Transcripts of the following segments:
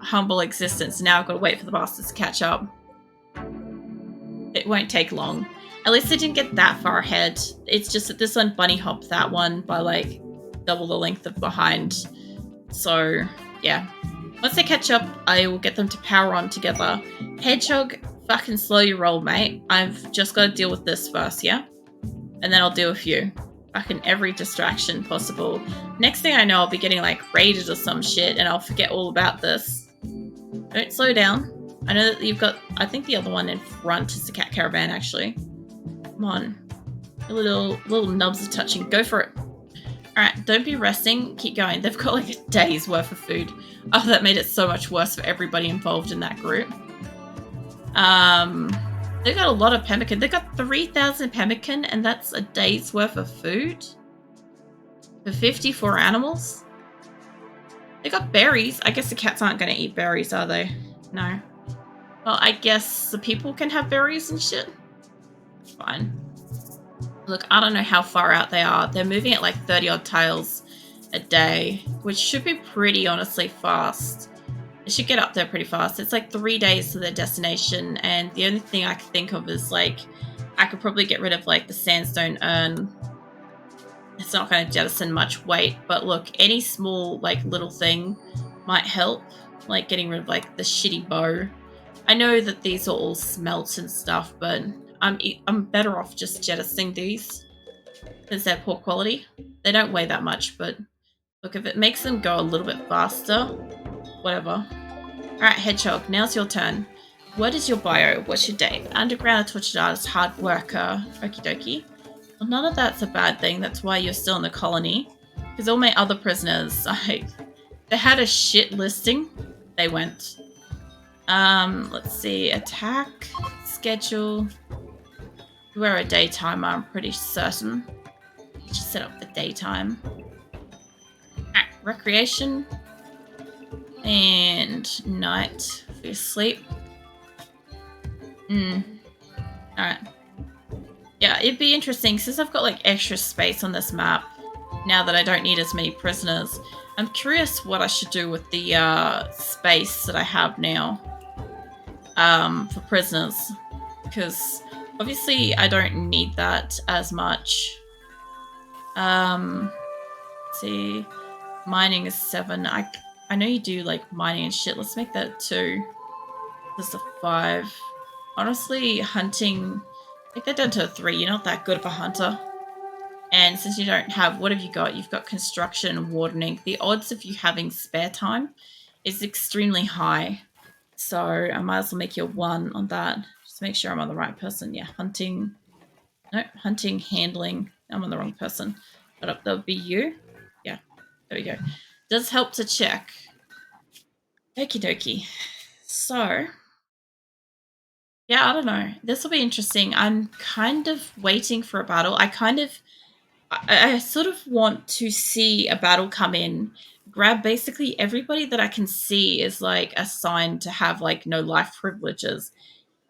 humble existence. Now I've got to wait for the bastards to catch up. It won't take long. At least I didn't get that far ahead. It's just that this one bunny hopped that one by like double the length of behind. So, yeah. Once they catch up, I will get them to power on together. Hedgehog, fucking slow your roll, mate. I've just got to deal with this first, yeah? And then I'll deal with you. Fucking every distraction possible. Next thing I know, I'll be getting like raided or some shit and I'll forget all about this. Don't slow down. I know that you've got, I think the other one in front is the cat caravan actually. Come on. Your little nubs are touching. Go for it. Alright, don't be resting. Keep going. They've got like a day's worth of food. Oh, that made it so much worse for everybody involved in that group. They've got a lot of pemmican. They've got 3,000 pemmican, and that's a day's worth of food for 54 animals. They got berries. I guess the cats aren't going to eat berries, are they? No. Well, I guess the people can have berries and shit. Fine. Look, I don't know how far out they are. They're moving at like 30-odd tiles a day, which should be pretty, honestly, fast. They should get up there pretty fast. It's like 3 days to their destination, and the only thing I can think of is like I could probably get rid of like the sandstone urn. It's not going to jettison much weight, but look, any small like little thing might help, like getting rid of like the shitty bow. I know that these are all smelts and stuff, but I'm better off just jettisoning these because they're poor quality. They don't weigh that much, but look, if it makes them go a little bit faster, whatever. Alright, Hedgehog, now's your turn. What is your bio? What's your date? Underground, a tortured artist, hard worker. Okie dokie. Well, none of that's a bad thing. That's why you're still in the colony. Because all my other prisoners, like, they had a shit listing. They went. Let's see. Attack. Schedule. We're a daytimer, I'm pretty certain. Just set up the daytime. Alright, recreation. And night for your sleep. Alright. Yeah, it'd be interesting since I've got like extra space on this map now that I don't need as many prisoners. I'm curious what I should do with the space that I have now for prisoners, because obviously I don't need that as much. Let's see, mining is 7. I know you do like mining and shit. Let's make that 2. This is a 5. Honestly, hunting, make that down to a 3. You're not that good of a hunter. And since you don't have, what have you got? You've got construction and wardening. The odds of you having spare time is extremely high. So I might as well make you a 1 on that. Just make sure I'm on the right person. Yeah, hunting. No, hunting, handling. I'm on the wrong person. But that would be you. Yeah, there we go. Does help to check. Okie dokie. So, yeah, I don't know. This will be interesting. I'm kind of waiting for a battle. I sort of want to see a battle come in, grab basically everybody that I can see is like assigned to have like no life privileges,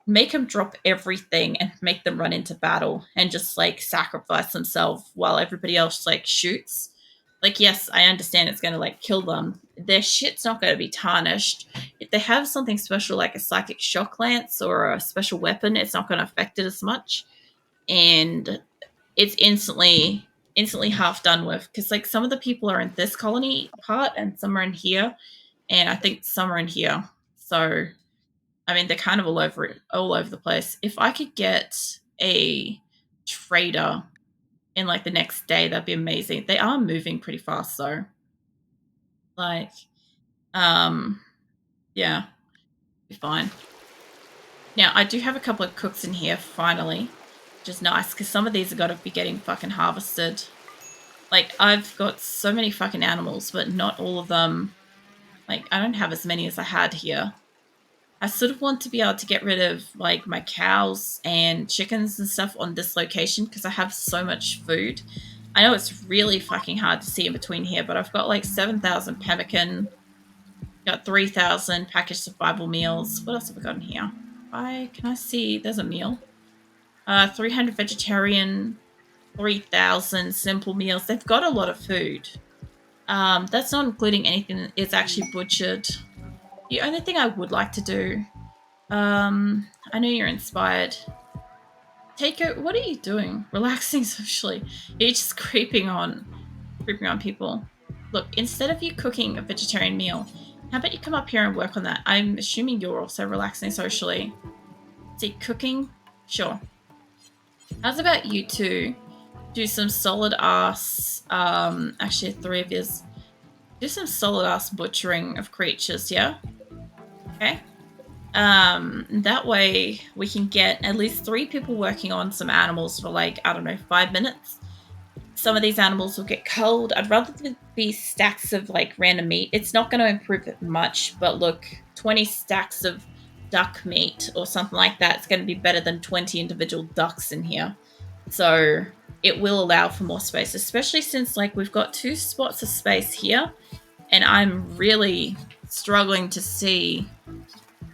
make them drop everything and make them run into battle and just like sacrifice themselves while everybody else like shoots. Like, yes, I understand it's going to like kill them. Their shit's not going to be tarnished. If they have something special like a psychic shock lance or a special weapon, it's not going to affect it as much. And it's instantly half done with, because like some of the people are in this colony part and some are in here, and I think some are in here. So I mean, they're kind of all over the place. If I could get a trader in like the next day, that'd be amazing. They are moving pretty fast though. Like, yeah, be fine. Now I do have a couple of cooks in here finally, which is nice because some of these have got to be getting fucking harvested. Like, I've got so many fucking animals, but not all of them. Like, I don't have as many as I had here. I sort of want to be able to get rid of like my cows and chickens and stuff on this location because I have so much food. I know it's really fucking hard to see in between here, but I've got like 7,000 pemmican, got 3,000 packaged survival meals. What else have I got in here? Can I see? There's a meal. 300 vegetarian, 3,000 simple meals. They've got a lot of food. That's not including anything that is actually butchered. The only thing I would like to do, I know you're inspired. Taiko, what are you doing? Relaxing socially. You're just creeping on people. Look, instead of you cooking a vegetarian meal, how about you come up here and work on that? I'm assuming you're also relaxing socially. See, cooking? Sure. How's about you two do some solid ass, actually 3 of yous, do some solid ass butchering of creatures, yeah? Okay. That way we can get at least 3 people working on some animals for like, I don't know, 5 minutes. Some of these animals will get culled. I'd rather there be stacks of like random meat. It's not going to improve it much, but look, 20 stacks of duck meat or something like that, it's going to be better than 20 individual ducks in here. So it will allow for more space, especially since like we've got 2 spots of space here, and I'm really struggling to see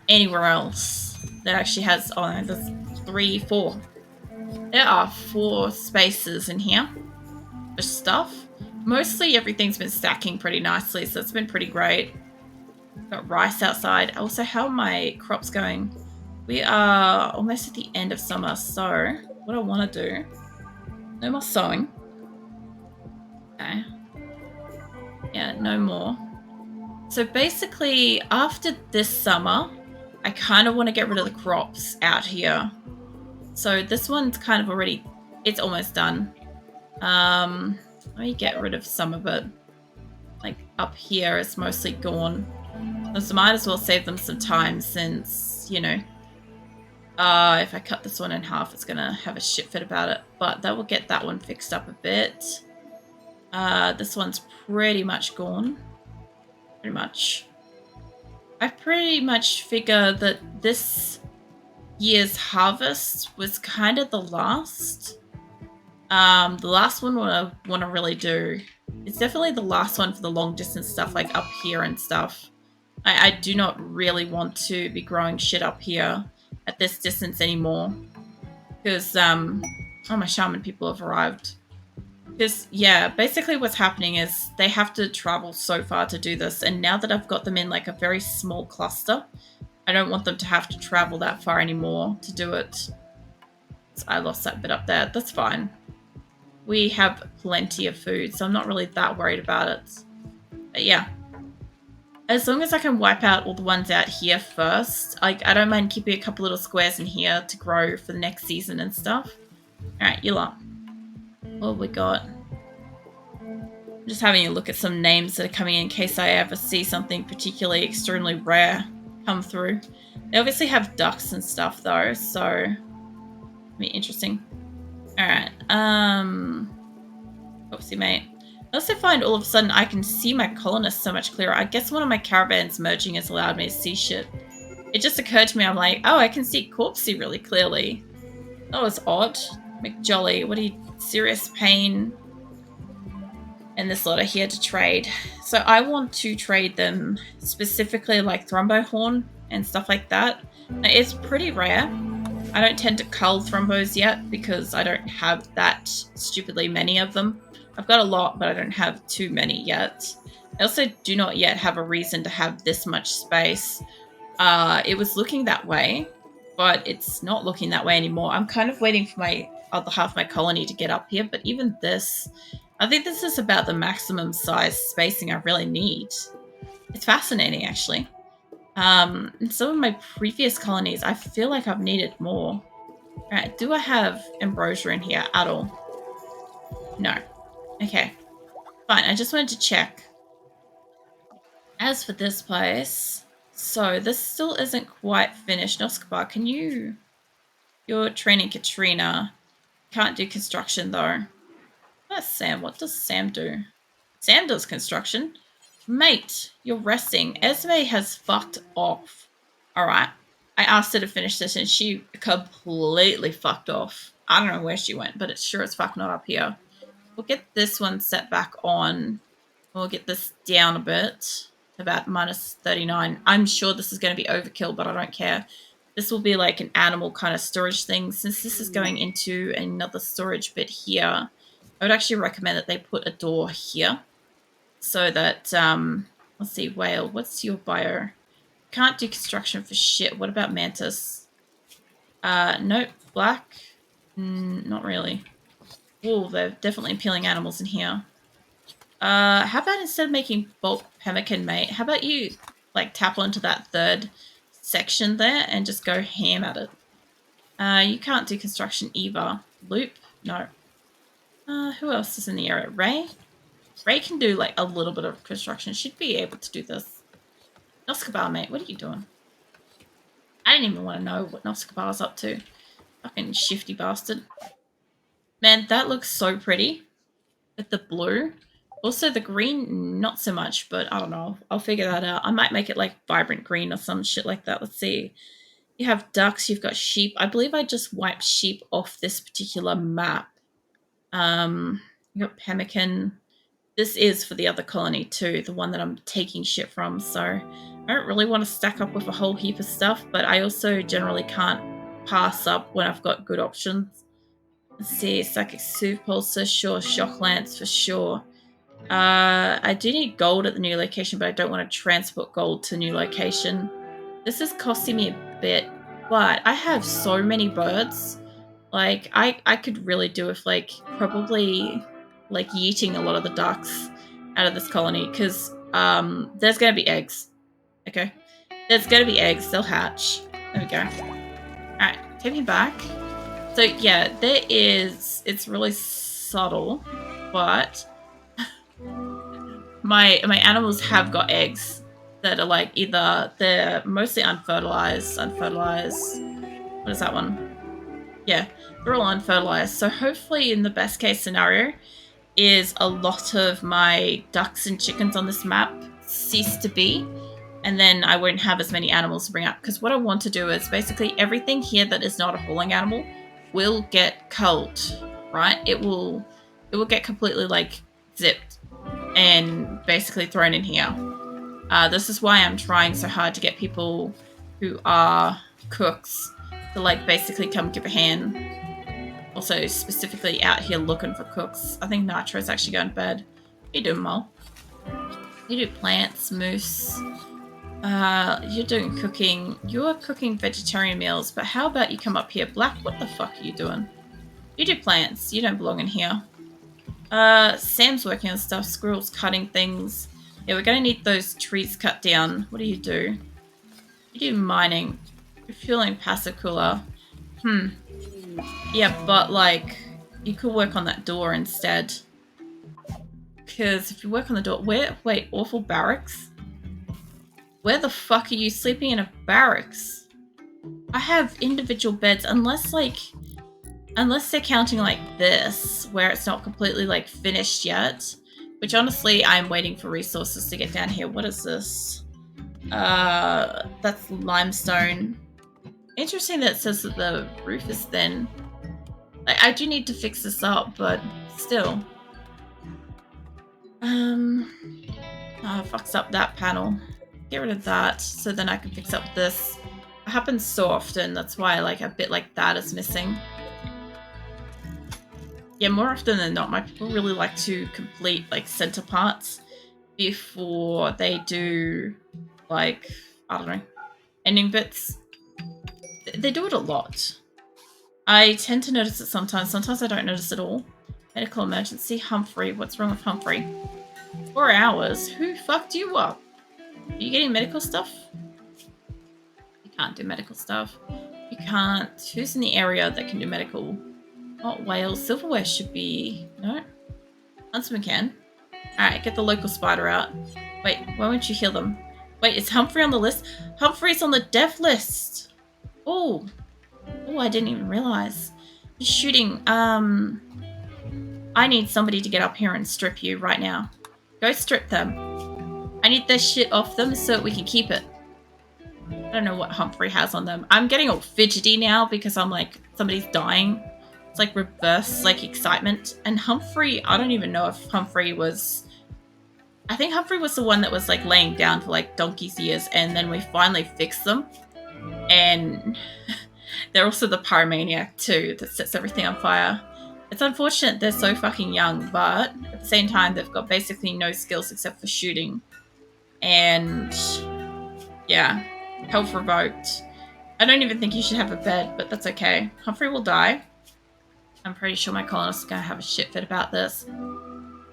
anywhere else that actually has, oh no, there's 3, 4. There are 4 spaces in here for stuff. Mostly everything's been stacking pretty nicely, so it's been pretty great. Got rice outside. Also, how are my crops going? We are almost at the end of summer, so what I want to do, no more sowing. Okay. Yeah, no more. So basically, after this summer, I kind of want to get rid of the crops out here. So this one's kind of already, it's almost done. Let me get rid of some of it. Like up here, it's mostly gone. So might as well save them some time since, you know, if I cut this one in half, it's going to have a shit fit about it. But that will get that one fixed up a bit. This one's pretty much gone. Pretty much. I pretty much figure that this year's harvest was kind of the last. The last one what I want to really do. It's definitely the last one for the long distance stuff, like up here and stuff. I do not really want to be growing shit up here at this distance anymore. Because, oh, my shaman people have arrived. Because, yeah, basically what's happening is they have to travel so far to do this. And now that I've got them in, like, a very small cluster, I don't want them to have to travel that far anymore to do it. So I lost that bit up there. That's fine. We have plenty of food, so I'm not really that worried about it. But, yeah. As long as I can wipe out all the ones out here first, like I don't mind keeping a couple little squares in here to grow for the next season and stuff. Alright, you lot. What have we got? I'm just having a look at some names that are coming in case I ever see something particularly extremely rare come through. They obviously have ducks and stuff though, so it'll be interesting. Alright, oopsie mate. I also find all of a sudden I can see my colonists so much clearer. I guess one of my caravans merging has allowed me to see shit. It just occurred to me, I'm like, oh, I can see Corpsey really clearly. That was odd. McJolly, what are you, serious pain? And this lot are here to trade. So I want to trade them specifically like Thrombohorn and stuff like that. Now, it's pretty rare. I don't tend to cull Thrombos yet because I don't have that stupidly many of them. I've got a lot, but I don't have too many yet. I also do not yet have a reason to have this much space. It was looking that way, but it's not looking that way anymore. I'm kind of waiting for my other half of my colony to get up here, but even this, I think this is about the maximum size spacing I really need. It's fascinating, actually. In some of my previous colonies, I feel like I've needed more. Alright, do I have ambrosia in here at all? No. Okay. Fine, I just wanted to check. As for this place, so this still isn't quite finished. Noskaba, can you... You're training Katrina. Can't do construction, though. That's Sam. What does Sam do? Sam does construction. Mate, you're resting. Esme has fucked off. Alright. I asked her to finish this and she completely fucked off. I don't know where she went, but it's sure as fuck not up here. We'll get this one set back on. We'll get this down a bit. About minus 39. I'm sure this is going to be overkill, but I don't care. This will be like an animal kind of storage thing. Since this is going into another storage bit here, I would actually recommend that they put a door here. So that, let's see, whale, what's your bio? can't do construction for shit. What about mantis? Nope. Black? Not really. Oh, they're definitely appealing animals in here. How about instead of making bulk pemmican, mate, how about you, like, tap onto that third section there and just go ham at it? You can't do construction either. Loop? No. Who else is in the area? Ray? Ray can do, like, a little bit of construction. She'd be able to do this. Noskabar, mate, what are you doing? I didn't even want to know what Noskabar's up to. Fucking shifty bastard. Man, that looks so pretty. With the blue. Also, the green, not so much, but I don't know. I'll figure that out. I might make it, like, vibrant green or some shit like that. Let's see. You have ducks, you've got sheep. I believe I just wiped sheep off this particular map. You got pemmican. This is for the other colony too, the one that I'm taking shit from, so I don't really want to stack up with a whole heap of stuff, but I also generally can't pass up when I've got good options. Let's see, Psychic Soothe Pulsar, sure, Shock Lance for sure. I do need gold at the new location, but I don't want to transport gold to a new location. This is costing me a bit, but I have so many birds. Like, I could really do with, like, probably, like, yeeting a lot of the ducks out of this colony, because there's going to be eggs, okay? There's going to be eggs. They'll hatch. There we go. Alright, take me back. So, yeah, there is... It's really subtle, but my animals have got eggs that are, like, either... They're mostly unfertilized. What is that one? Yeah, they're all unfertilized. So hopefully in the best case scenario is a lot of my ducks and chickens on this map cease to be, and then I won't have as many animals to bring up. Because what I want to do is basically everything here that is not a hauling animal will get culled, right? It will get completely, like, zipped and basically thrown in here. This is why I'm trying so hard to get people who are cooks to, like, basically come give a hand. Also, specifically out here looking for cooks. I think Nitro's actually going to bed. What are you doing, Mole? You do plants, moose. You're doing cooking. You're cooking vegetarian meals, but how about you come up here? Black, what the fuck are you doing? You do plants. You don't belong in here. Sam's working on stuff. Squirrel's cutting things. Yeah, we're going to need those trees cut down. What do? You do mining. Refueling passive cooler. Yeah, but, like, you could work on that door instead. Because if you work on the door... Wait, awful barracks? Where the fuck are you sleeping in a barracks? I have individual beds, unless they're counting like this, where it's not completely, like, finished yet. Which, honestly, I'm waiting for resources to get down here. What is this? That's limestone. Interesting that it says that the roof is thin. Like, I do need to fix this up, but still. Fucks up that panel. Get rid of that, so then I can fix up this. It happens so often, that's why, like, a bit like that is missing. Yeah, more often than not, my people really like to complete, like, center parts before they do, like, I don't know, ending bits. They do it a lot. I tend to notice it sometimes. Sometimes I don't notice it all. Medical emergency. Humphrey. What's wrong with Humphrey? 4 hours? Who fucked you up? Are you getting medical stuff? You can't do medical stuff. You can't. Who's in the area that can do medical? Not Wales. Silverware should be... No? Huntsman can. Alright, get the local spider out. Wait, why won't you heal them? Wait, is Humphrey on the list? Humphrey's on the death list! Oh, I didn't even realize. He's shooting. I need somebody to get up here and strip you right now. Go strip them. I need their shit off them so that we can keep it. I don't know what Humphrey has on them. I'm getting all fidgety now because I'm like, somebody's dying. It's like reverse, like, excitement. And Humphrey, I don't even know if Humphrey was... I think Humphrey was the one that was, like, laying down for, like, donkey's years, and then we finally fixed them. And they're also the pyromaniac too that sets everything on fire. It's unfortunate they're so fucking young, but at the same time they've got basically no skills except for shooting. And yeah, Health revoked. I don't even think you should have a bed, but that's okay. Humphrey will die. I'm pretty sure my colonists are going to have a shit fit about this.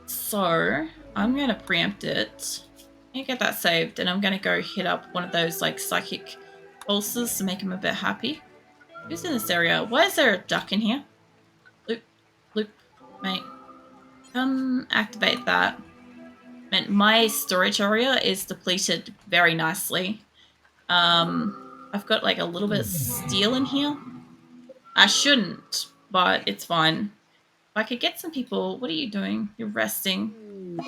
So, I'm going to preempt it. I'm going to get that saved, and I'm going to go hit up one of those, like, psychic pulses to make him a bit happy. Who's in this area? Why is there a duck in here? Loop, loop, mate. Come activate that. Man, my storage area is depleted very nicely. I've got like a little bit of steel in here. I shouldn't, but it's fine. If I could get some people... What are you doing? You're resting. What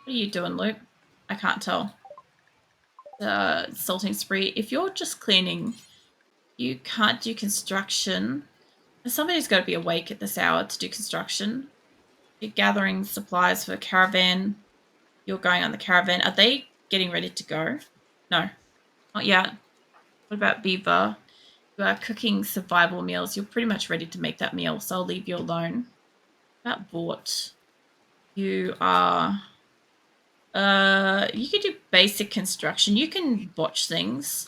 are you doing, Luke? I can't tell. Salting spree. If you're just cleaning, you can't do construction. Somebody's got to be awake at this hour to do construction. You're gathering supplies for a caravan. You're going on the caravan. Are they getting ready to go? No, not yet. What about Beaver? You are cooking survival meals. You're pretty much ready to make that meal, so I'll leave you alone. What about Vort? You are... you can do basic construction. You can botch things.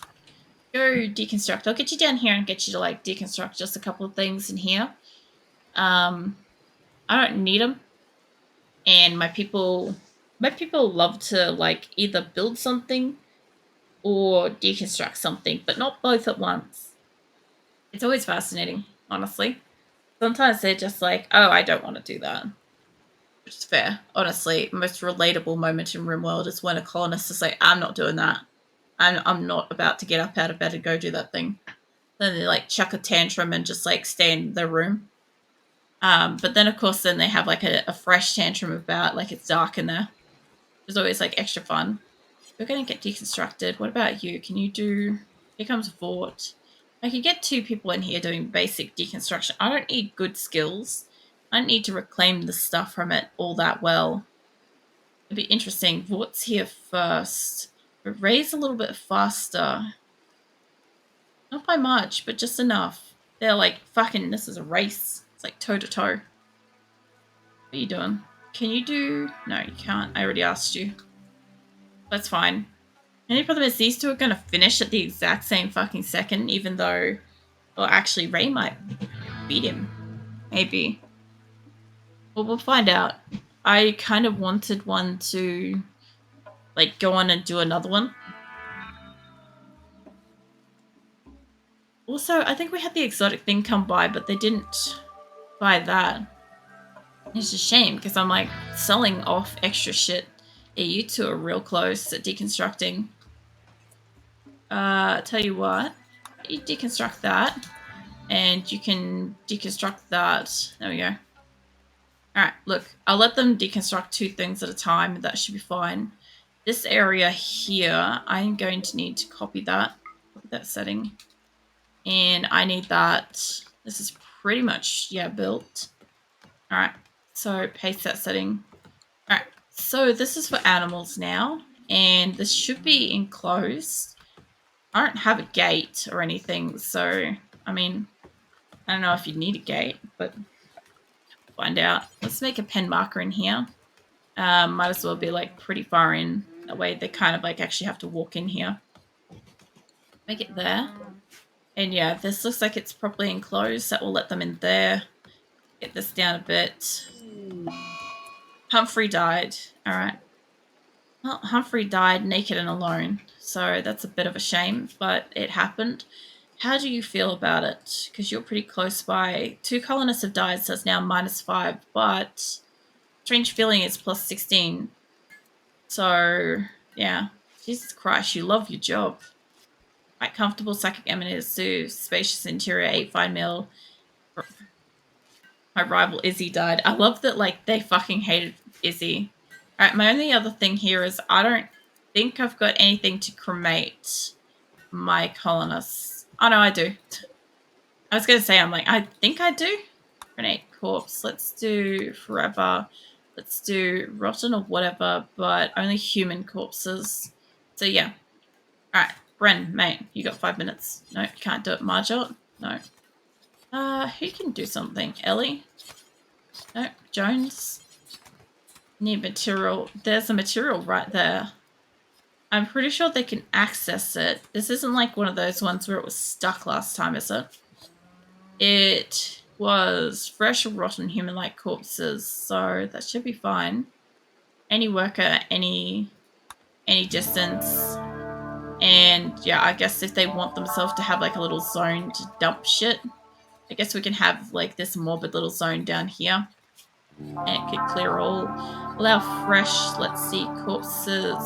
Go deconstruct. I'll get you down here and get you to, like, deconstruct just a couple of things in here. I don't need them. And my people love to, like, either build something or deconstruct something, but not both at once. It's always fascinating, honestly. Sometimes they're just like, oh, I don't want to do that. Which is fair. Honestly, most relatable moment in Rimworld is when a colonist is like, I'm not doing that. I'm not about to get up out of bed and go do that thing. Then they, like, chuck a tantrum and just, like, stay in their room. But then, of course, then they have, like, a fresh tantrum about, like, it's dark in there. It's always, like, extra fun. You're going to get deconstructed. What about you? Can you do... Here comes Vort. I could get 2 people in here doing basic deconstruction. I don't need good skills. I don't need to reclaim the stuff from it all that well. It'd be interesting. Vort's here first. But Ray's a little bit faster. Not by much, but just enough. They're like, fucking, this is a race. It's like toe-to-toe. What are you doing? Can you do... No, you can't. I already asked you. That's fine. The only problem is these 2 are going to finish at the exact same fucking second, even though... Well, actually, Ray might beat him. Maybe. Well, we'll find out. I kind of wanted one to, like, go on and do another one. Also, I think we had the exotic thing come by, but they didn't buy that. It's a shame, because I'm, like, selling off extra shit. Yeah, you 2 are real close at deconstructing. Tell you what. You deconstruct that. And you can deconstruct that. There we go. Alright, look. I'll let them deconstruct 2 things at a time. That should be fine. This area here, I'm going to need to copy that. Copy that setting. And I need that. This is pretty much, yeah, built. Alright, so paste that setting. Alright, so this is for animals now. And this should be enclosed. I don't have a gate or anything, so, I mean, I don't know if you need a gate, but find out. Let's make a pen marker in here. Might as well be, like, pretty far in. That way they kind of, like, actually have to walk in here. Make it there. And yeah, this looks like it's properly enclosed. That will let them in there. Get this down a bit. Humphrey died. Alright. Well, Humphrey died naked and alone. So that's a bit of a shame, but it happened. How do you feel about it? Because you're pretty close by. 2 colonists have died, so it's now -5. But strange feeling is +16. So, yeah. Jesus Christ, you love your job. Quite comfortable, psychic eminence suit, spacious interior, 8 fine meal. My rival Izzy died. I love that, like, they fucking hated Izzy. Alright, my only other thing here is I don't think I've got anything to cremate my colonists. Oh, no, I do. I was going to say, I'm like, I think I do. Cremate corpse. Let's do forever. Let's do rotten or whatever, but only human corpses. So, yeah. Alright, Bren, mate, you got 5 minutes. No, you can't do it. Marjot? No. Who can do something? Ellie? No, Jones? Need material. There's a material right there. I'm pretty sure they can access it. This isn't like one of those ones where it was stuck last time, is it? It was fresh, rotten human-like corpses, so that should be fine. Any worker, any distance. And yeah, I guess if they want themselves to have like a little zone to dump shit, I guess we can have like this morbid little zone down here. And it could clear all. Allow fresh, let's see, corpses.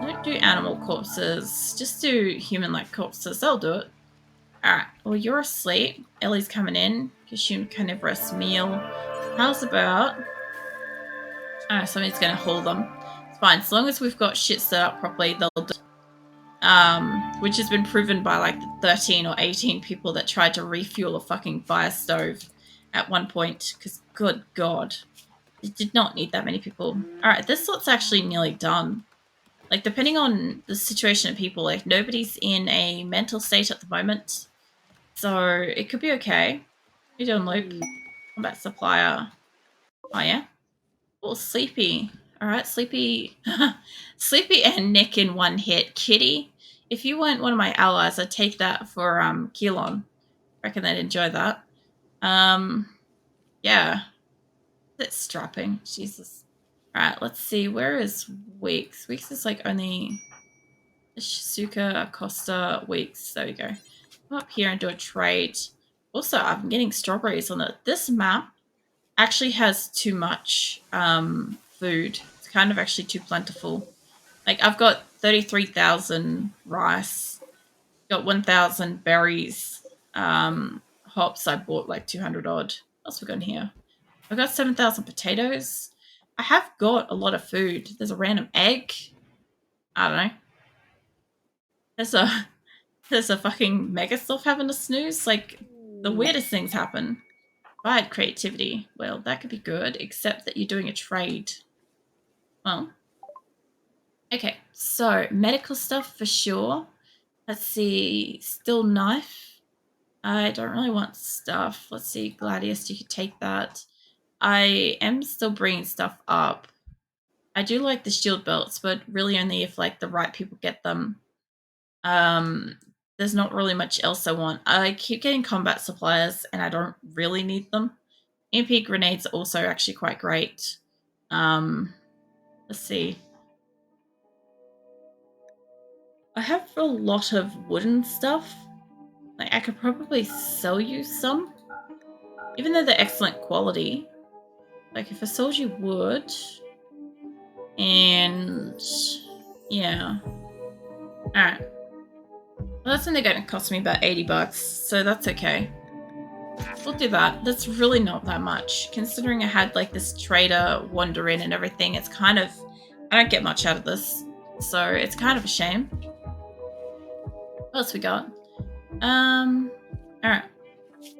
Don't do animal corpses. Just do human-like corpses. They'll do it. Alright, well, you're asleep. Ellie's coming in. Consume carnivorous meal. How's about... Oh, somebody's going to haul them. It's fine. As long as we've got shit set up properly, they'll do it. Which has been proven by like the 13 or 18 people that tried to refuel a fucking fire stove at one point. Because, good God. It did not need that many people. Alright, this lot's actually nearly done. Like, depending on the situation of people, like, nobody's in a mental state at the moment. So, it could be okay. What are you doing, Luke? Combat supplier. Oh, yeah? Oh, Sleepy. Alright, Sleepy. Sleepy and Nick in one hit. Kitty, if you weren't one of my allies, I'd take that for, Qulin. Reckon they'd enjoy that. Yeah. That's strapping. Jesus. Alright, let's see. Where is Weeks? Weeks is like only Shizuka, Acosta, Weeks. There we go. Come up here and do a trade. Also, I'm getting strawberries on it. This map actually has too much food. It's kind of actually too plentiful. Like, I've got 33,000 rice. Got 1,000 berries. Hops, I bought like 200 odd. What else we got in here? I've got 7,000 potatoes. I have got a lot of food. There's a random egg. I don't know. There's a fucking Megasloth having a snooze. Like, the weirdest things happen. Provide creativity. Well, that could be good, except that you're doing a trade. Well. Okay, so medical stuff for sure. Let's see. Still knife. I don't really want stuff. Let's see. Gladius, you could take that. I am still bringing stuff up. I do like the shield belts, but really only if like the right people get them. There's not really much else I want. I keep getting combat supplies and I don't really need them. EMP grenades are also actually quite great. Let's see. I have a lot of wooden stuff. Like, I could probably sell you some. Even though they're excellent quality. Like, if I sold you wood... And... yeah. Alright. Well, that's only going to cost me about 80 bucks, so that's okay. We'll do that. That's really not that much. Considering I had, like, this trader wander in and everything, it's kind of... I don't get much out of this. So, it's kind of a shame. What else we got? Alright.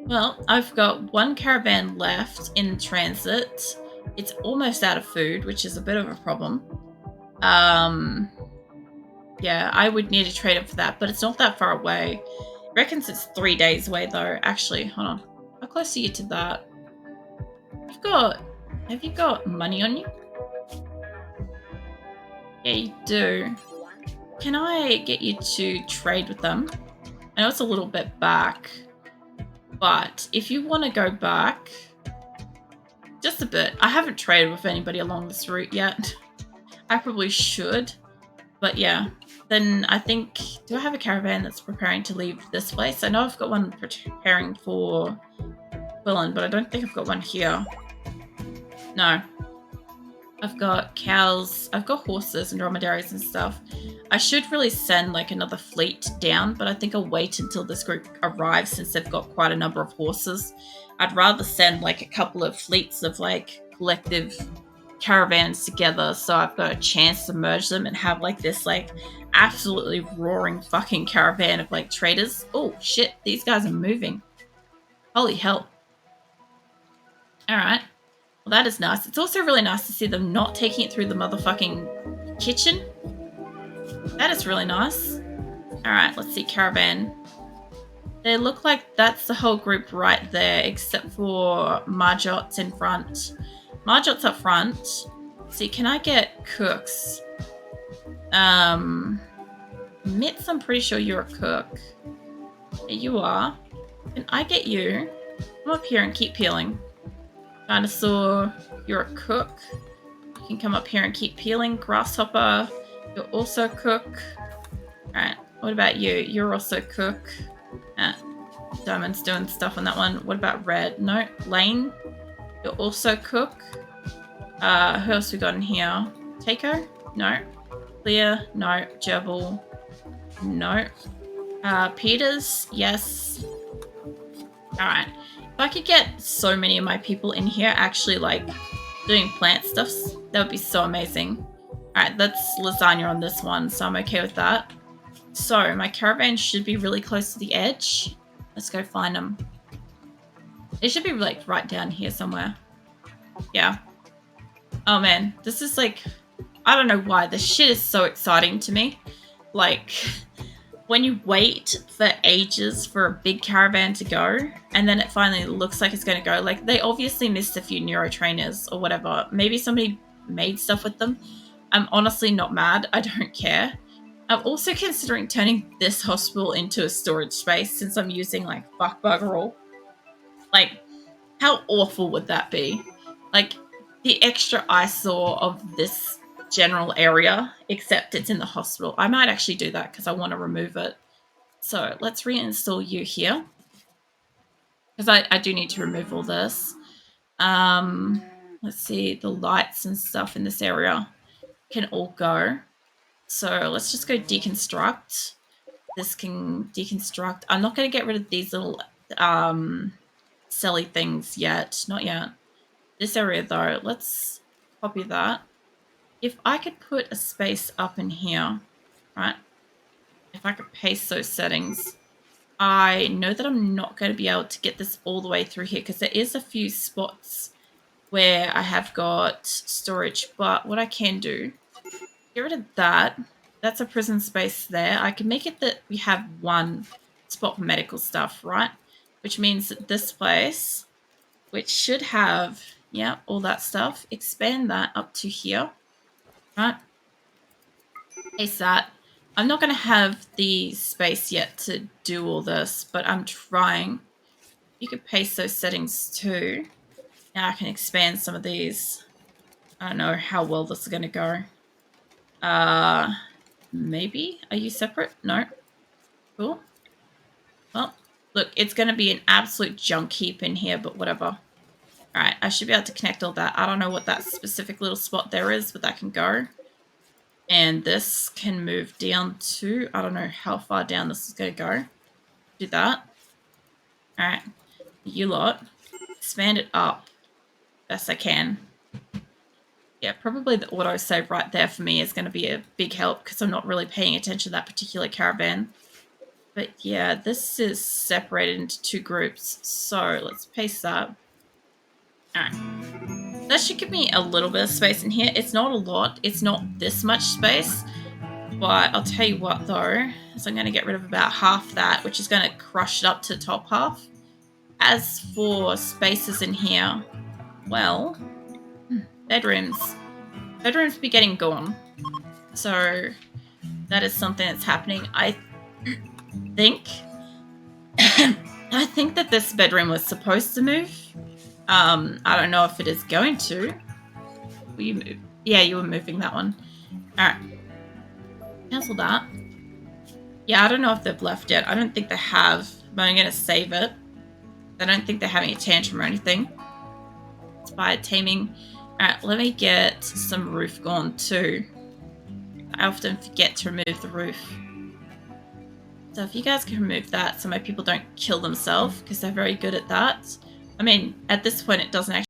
Well, I've got one caravan left in transit. It's almost out of food, which is a bit of a problem. Yeah, I would need to trade it for that, but it's not that far away. Reckons it's 3 days away, though. Actually, hold on. How close are you to that? Have you got money on you? Yeah, you do. Can I get you to trade with them? I know it's a little bit back, but if you want to go back, just a bit. I haven't traded with anybody along this route yet. I probably should, but yeah. Then I think, do I have a caravan that's preparing to leave this place? I know I've got one preparing for Qulin, but I don't think I've got one here. No. I've got cows, I've got horses and dromedaries and stuff. I should really send like another fleet down, but I think I'll wait until this group arrives since they've got quite a number of horses. I'd rather send like a couple of fleets of like collective caravans together so I've got a chance to merge them and have like this like absolutely roaring fucking caravan of like traders. Oh shit, these guys are moving. Holy hell. Alright. Well, that is nice. It's also really nice to see them not taking it through the motherfucking kitchen. That is really nice. Alright, let's see. Caravan. They look like that's the whole group right there, except for Marjot's in front. Marjot's up front. See, can I get cooks? Mitz, I'm pretty sure you're a cook. There you are. Can I get you? Come up here and keep peeling. Dinosaur, you're a cook. You can come up here and keep peeling. Grasshopper, you're also a cook. Alright, what about you? You're also a cook. Diamond's doing stuff on that one. What about Red? No. Lane, you're also a cook. Who else we got in here? Takeo? No. Clear? No. Gerbil? No. Peters? Yes. Alright. If I could get so many of my people in here actually, like, doing plant stuff, that would be so amazing. Alright, that's lasagna on this one, so I'm okay with that. So, my caravan should be really close to the edge. Let's go find them. It should be, like, right down here somewhere. Yeah. Oh, man. This is, like... I don't know why. This shit is so exciting to me. Like... when you wait for ages for a big caravan to go, and then it finally looks like it's going to go, like, they obviously missed a few neurotrainers or whatever. Maybe somebody made stuff with them. I'm honestly not mad. I don't care. I'm also considering turning this hospital into a storage space since I'm using, like, fuck bugger all. Like, how awful would that be? Like, the extra eyesore of this general area, except it's in the hospital. I might actually do that because I want to remove it. So let's reinstall you here because I do need to remove all this. Let's see, the lights and stuff in this area can all go. So let's just go deconstruct. This can deconstruct. I'm not going to get rid of these little celly things yet. Not yet. This area though, let's copy that. If I could put a space up in here, right? If I could paste those settings, I know that I'm not going to be able to get this all the way through here because there is a few spots where I have got storage. But what I can do, get rid of that. That's a prison space there. I can make it that we have one spot for medical stuff, right? Which means that this place, which should have, yeah, all that stuff, expand that up to here. Right, paste that. I'm not going to have the space yet to do all this, but I'm trying. You could paste those settings too. Now I can expand some of these. I don't know how well this is going to go. Maybe? Are you separate? No. Cool. Well, look, it's going to be an absolute junk heap in here, but whatever. Alright, I should be able to connect all that. I don't know what that specific little spot there is, but that can go. And this can move down to, I don't know how far down this is going to go. Do that. Alright, you lot. Expand it up best I can. Yeah, probably the autosave right there for me is going to be a big help because I'm not really paying attention to that particular caravan. But yeah, this is separated into two groups. So let's paste that. Alright. That should give me a little bit of space in here. It's not a lot. It's not this much space. But I'll tell you what though. So I'm going to get rid of about half that, which is going to crush it up to the top half. As for spaces in here, well, bedrooms. Bedrooms be getting gone. So that is something that's happening. I think that this bedroom was supposed to move. I don't know if it is going to. Will you move? Yeah, you were moving that one. Alright. Cancel that. Yeah, I don't know if they've left yet. I don't think they have, but I'm going to save it. I don't think they're having a tantrum or anything. Inspired taming. Alright, let me get some roof gone too. I often forget to remove the roof. So if you guys can remove that so my people don't kill themselves, because they're very good at that. I mean, at this point it doesn't actually